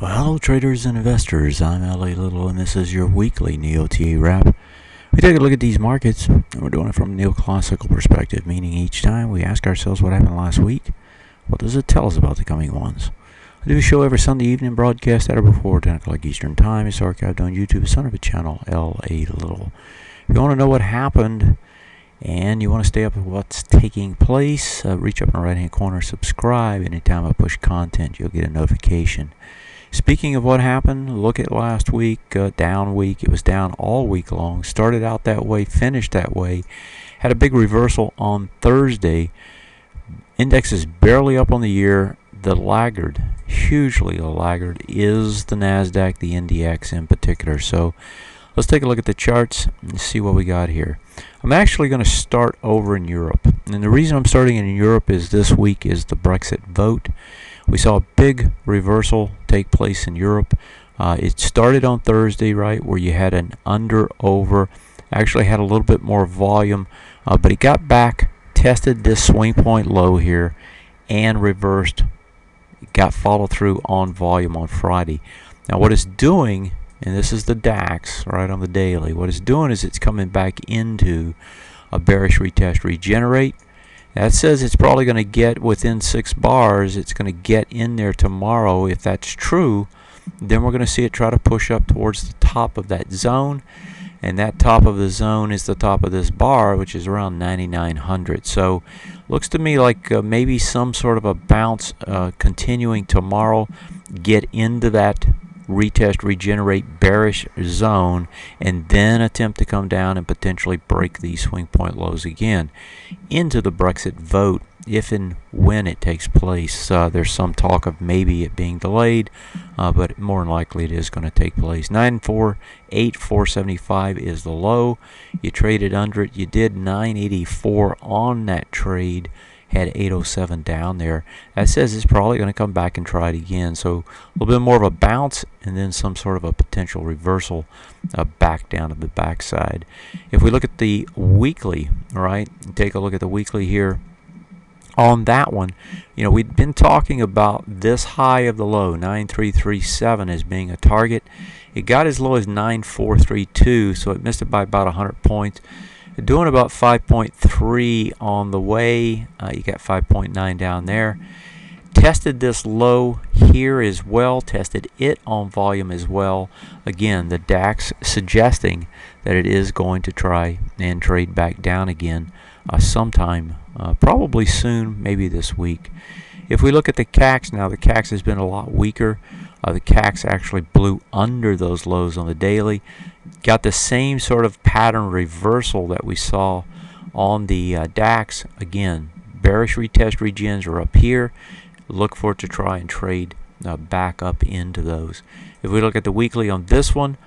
Well, hello traders and investors, I'm LA Little and this is your weekly NeoTA wrap. We take a look at these markets and we're doing it from a neoclassical perspective, meaning each time we ask ourselves what happened last week, what does it tell us about the coming ones. I do a show every Sunday evening, broadcast at or before 10 o'clock Eastern Time. It's archived on YouTube, son of a channel, LA Little. If you want to know what happened and you want to stay up with what's taking place, reach up in the right hand corner, subscribe. Anytime I push content, you'll get a notification. Speaking of what happened, look at last week, down week. It was down all week long. Started out that way, finished that way. Had a big reversal on Thursday. Index is barely up on the year. The laggard, hugely a laggard, is the NASDAQ, the NDX in particular. So let's take a look at the charts and see what we got here. I'm actually going to start over in Europe. And the reason I'm starting in Europe is this week is the Brexit vote. We saw a big reversal take place in Europe. It started on Thursday, right, where you had an under-over. Actually had a little bit more volume, but it got back, tested this swing point low here, and reversed. It got followed through on volume on Friday. Now what it's doing, and this is the DAX, right, on the daily, what it's doing is it's coming back into a bearish retest regenerate. That says it's probably going to get within 6 bars. It's going to get in there tomorrow. If that's true, then we're going to see it try to push up towards the top of that zone. And that top of the zone is the top of this bar, which is around 9,900. So looks to me like maybe some sort of a bounce continuing tomorrow. Get into that retest, regenerate bearish zone, and then attempt to come down and potentially break these swing point lows again into the Brexit vote if and when it takes place. There's some talk of maybe it being delayed, but more than likely it is going to take place. 948,475 is the low. You traded under it. You did 984 on that trade. Had 807 down there. That says it's probably going to come back and try it again. So a little bit more of a bounce and then some sort of a potential reversal back down to the backside. If we look at the weekly, right, take a look at the weekly here. On that one, you know, we've been talking about this high of the low, 9337, as being a target. It got as low as 9432, so it missed it by about 100 points. Doing about 5.3 on the way. You got 5.9 down there. Tested this low here as well. Tested it on volume as well. Again, the DAX suggesting that it is going to try and trade back down again sometime, probably soon, maybe this week. If we look at the CAX now, the CAX has been a lot weaker. The CAX actually blew under those lows on the daily. Got the same sort of pattern reversal that we saw on the DAX. Again, bearish retest regens are up here. Look for it to try and trade back up into those. If we look at the weekly on this one,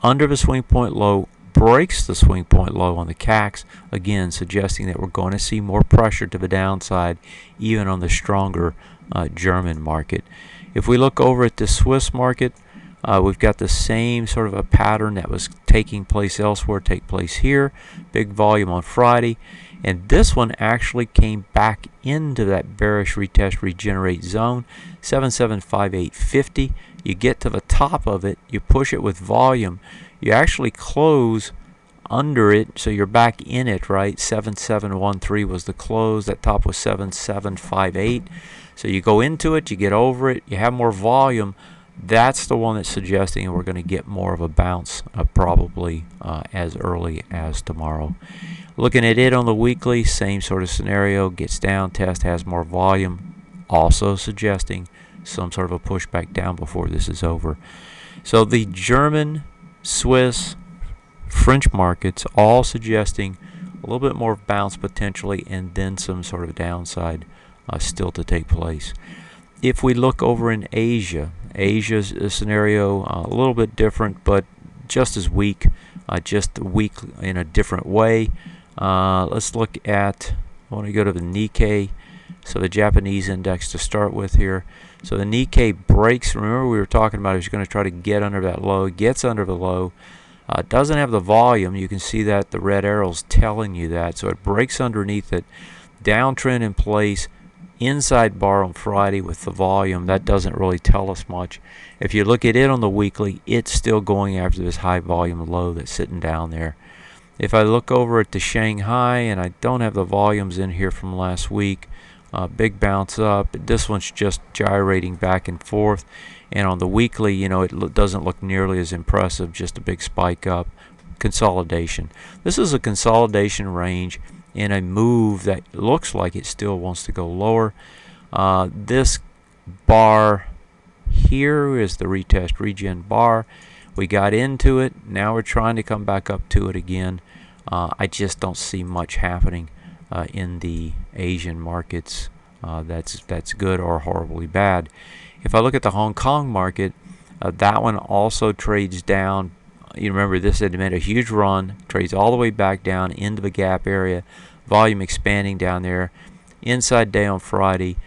under the swing point low, breaks the swing point low on the CAX, again suggesting that we're going to see more pressure to the downside even on the stronger German market. If we look over at the Swiss market, we've got the same sort of a pattern that was taking place elsewhere take place here. Big volume on Friday, and this one actually came back into that bearish retest regenerate zone, 7758.50. You get to the top of it, you push it with volume, you actually close under it, so you're back in it, right? 7713 was the close. That top was 7758. So you go into it, you get over it, you have more volume. That's the one that's suggesting we're going to get more of a bounce, probably as early as tomorrow. Looking at it on the weekly, same sort of scenario. Gets down, test, has more volume, also suggesting some sort of a pushback down before this is over. So the German, Swiss, French markets all suggesting a little bit more bounce potentially, and then some sort of downside still to take place. If we look over in Asia, Asia's scenario a little bit different, but just as weak, just weak in a different way. Let's look at, I want to go to the Nikkei, so the Japanese index to start with here. So the Nikkei breaks, remember we were talking about it's going to try to get under that low, gets under the low, doesn't have the volume. You can see that the red arrow's telling you that. So it breaks underneath it, downtrend in place, inside bar on Friday with the volume. That doesn't really tell us much. If you look at it on the weekly, it's still going after this high volume low that's sitting down there. If I look over at the Shanghai, and I don't have the volumes in here from last week, big bounce up. This one's just gyrating back and forth. And on the weekly, it doesn't look nearly as impressive, just a big spike up. Consolidation. This is a consolidation range in a move that looks like it still wants to go lower. This bar here is the retest regen bar. We got into it. Now we're trying to come back up to it again. I just don't see much happening in the Asian markets that's good or horribly bad. If I look at the Hong Kong market, that one also trades down. You remember this had made a huge run, trades all the way back down into the gap area, volume expanding down there. Inside day on Friday,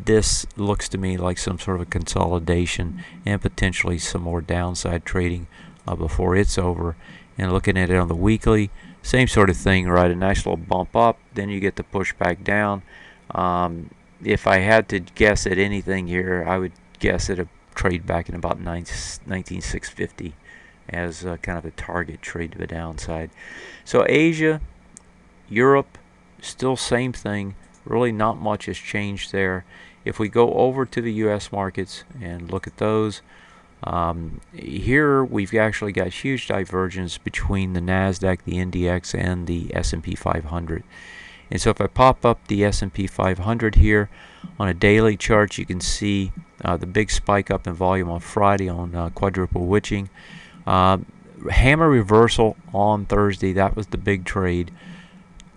this looks to me like some sort of a consolidation and potentially some more downside trading before it's over. And looking at it on the weekly, same sort of thing, right? A nice little bump up, then you get the push back down. If I had to guess at anything here, I would guess at a trade back in about 19,650 as kind of a target trade to the downside. So Asia, Europe, still same thing. Really not much has changed there. If we go over to the US markets and look at those, here we've actually got huge divergence between the NASDAQ, the NDX, and the S&P 500. And so if I pop up the S&P 500 here on a daily chart, you can see the big spike up in volume on Friday on quadruple witching. Hammer reversal on Thursday, that was the big trade.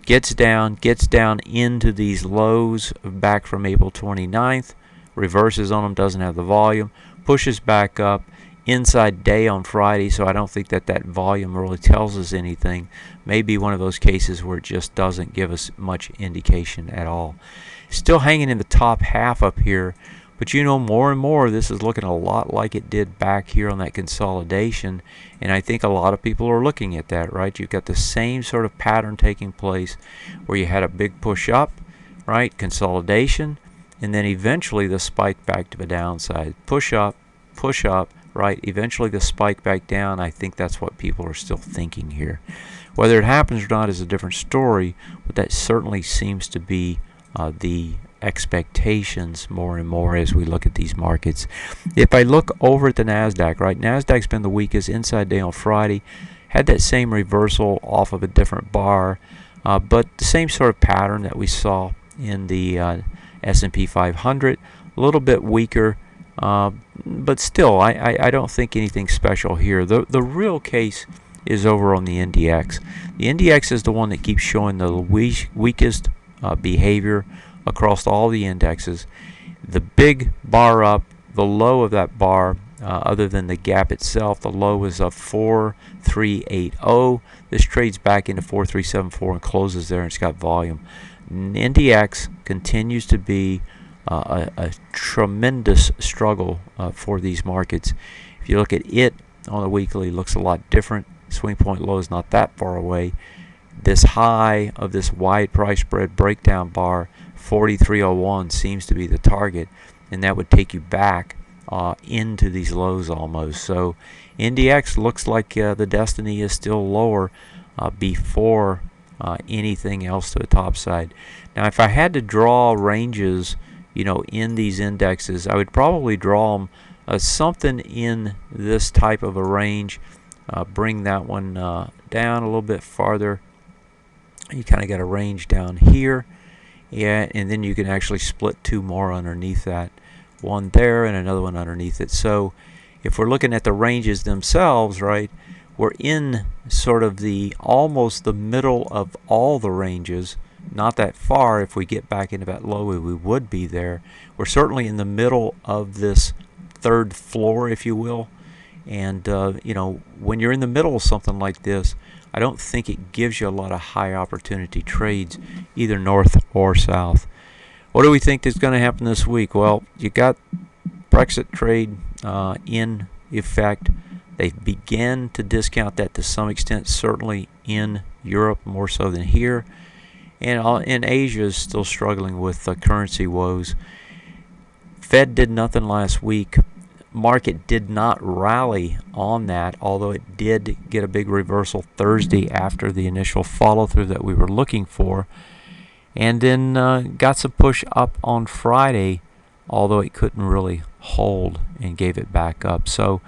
Gets down into these lows back from April 29th, reverses on them, doesn't have the volume, pushes back up inside day on Friday, so I don't think that volume really tells us anything. Maybe one of those cases where it just doesn't give us much indication at all. Still hanging in the top half up here, but more and more this is looking a lot like it did back here on that consolidation, and I think a lot of people are looking at that, right? You've got the same sort of pattern taking place where you had a big push up, right? Consolidation, and then eventually the spike back to the downside. Push up, right? Eventually the spike back down. I think that's what people are still thinking here. Whether it happens or not is a different story, but that certainly seems to be the expectations more and more as we look at these markets. If I look over at the NASDAQ, right, NASDAQ's been the weakest inside day on Friday, had that same reversal off of a different bar, but the same sort of pattern that we saw in the S&P 500, a little bit weaker, but still I don't think anything special here. The real case is over on the NDX. The NDX is the one that keeps showing the weakest behavior across all the indexes. The big bar up, the low of that bar, other than the gap itself, the low is up 4380. This trades back into 4374 and closes there, and it's got volume. NDX continues to be a tremendous struggle for these markets. If you look at it on the weekly, it looks a lot different. Swing point low is not that far away. This high of this wide price spread breakdown bar, 4301, seems to be the target, and that would take you back into these lows almost. So NDX looks like the destiny is still lower before anything else to the top side. Now if I had to draw ranges in these indexes, I would probably draw them something in this type of a range. Bring that one down a little bit farther. You kind of got a range down here, and then you can actually split two more underneath that, one there and another one underneath it. So if we're looking at the ranges themselves, right, we're in sort of almost the middle of all the ranges. Not that far. If we get back into that low, we would be there. We're certainly in the middle of this third floor, if you will. And when you're in the middle of something like this, I don't think it gives you a lot of high opportunity trades, either north or south. What do we think is going to happen this week? Well, you got Brexit trade in effect. They began to discount that to some extent, certainly in Europe, more so than here. And Asia is still struggling with currency woes. Fed did nothing last week. Market did not rally on that, although it did get a big reversal Thursday after the initial follow-through that we were looking for. And then got some push up on Friday, although it couldn't really hold and gave it back up. So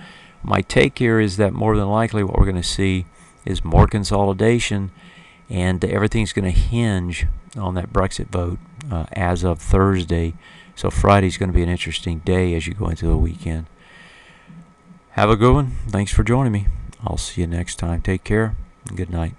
my take here is that more than likely what we're going to see is more consolidation, and everything's going to hinge on that Brexit vote as of Thursday. So Friday's going to be an interesting day as you go into the weekend. Have a good one. Thanks for joining me. I'll see you next time. Take care and good night.